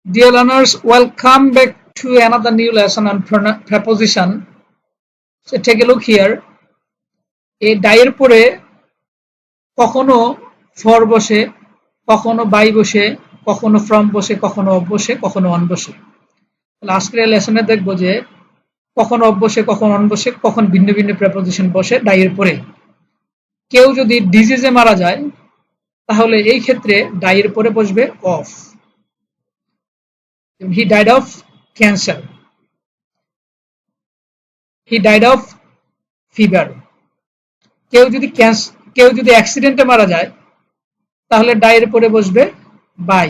Dear learners, welcome back to another new lesson on preposition. So take a look here. এই ডাইয়ের পরে কখনো for বসে, কখনো বাই বসে, কখনো ফ্রম বসে, কখনো অফ বসে, কখনো অন বসে। তাহলে আজকের লেসনে দেখবো যে কখনো অফ বসে, কখনো অন বসে, কখন ভিন্ন ভিন্ন প্রেপোজিশন বসে ডাইয়ের পরে। কেউ যদি ডিজিজে মারা যায় তাহলে এই ক্ষেত্রে ডাইয়ের পরে বসবে of. He died of cancer. He died of fever. কেউ যদি অ্যাক্সিডেন্টে মারা যায় তাহলে ডাইয়ের পরে বসবে by.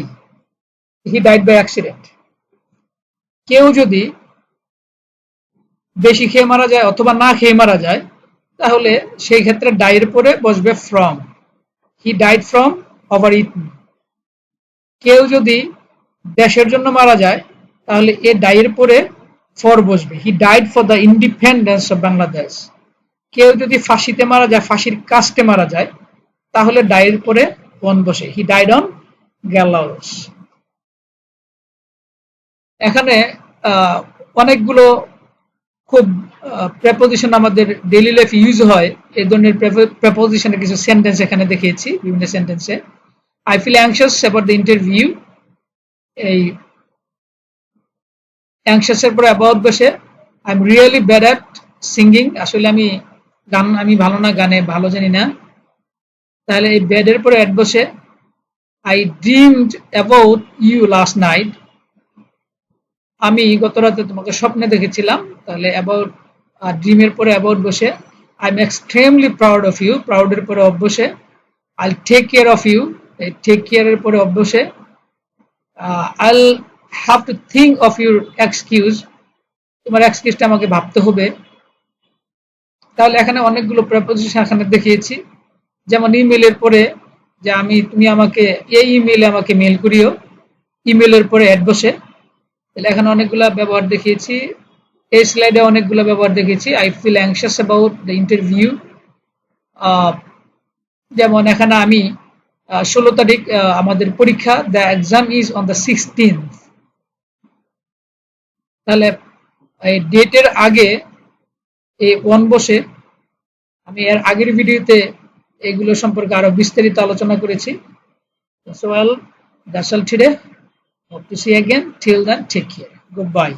He died by accident. কেউ যদি বেশি খেয়ে মারা যায় অথবা না খেয়ে মারা যায় তাহলে সেই ক্ষেত্রে ডাইয়ের পরে বসবে from. He died from overeating. কেউ যদি দেশের জন্য মারা যায় তাহলে এ ডাইয়ের পরে ফর বসবে। He died for the independence of Bangladesh. কেউ যদি ফাঁসিতে মারা যায়, ফাঁসির কাস্টে মারা যায় তাহলে ডাইয়ের পরে অন বসে। He died on gallows. এখানে অনেকগুলো খুব প্রেপোজিশন আমাদের ডেইলি লাইফে ইউজ হয়। এই ধরনের প্রেপোজিশনের কিছু সেন্টেন্স এখানে দেখিয়েছি বিভিন্ন সেন্টেন্সে। I feel anxious about the interview. এই anxious এর পরে about বসে I'm really bad at singing. আসলে আমি ভালো না গানে, ভালো জানি না। তাহলে এই bad এর পরে at বসে I dreamed about you last night. আমি গত রাতে তোমাকে স্বপ্নে দেখেছিলাম। তাহলে about dream এর পরে about বসে I'm extremely proud of you. proud এর পরে of বসে I'll take care of you. এই take care এর পরে of বসে I'll have to think of your excuse. তোমার এক্সকিউজটা আমাকে ভাবতে হবে। তাহলে এখানে অনেকগুলো প্রেপোজিশন এখানে দেখিয়েছি। যেমন ইমেলের পরে যে তুমি আমাকে এই ইমেইলে আমাকে মেল করিও, ইমেলের পরে অ্যাড বসে। তাহলে এখানে অনেকগুলো ব্যবহার দেখিয়েছি। এই স্লাইডে অনেকগুলো ব্যবহার দেখিয়েছি। I feel anxious about the interview. যেমন এখানে আমি 16 তারিখ আমাদের পরীক্ষা, the exam is on the 16th। তাহলে এই ডেটের আগে এই ওয়ান বসে। আমি এর আগের ভিডিওতে এগুলো সম্পর্কে আরো বিস্তারিত আলোচনা করেছি। So well, that's all today. Hope to see you again. Till then, take care. Goodbye.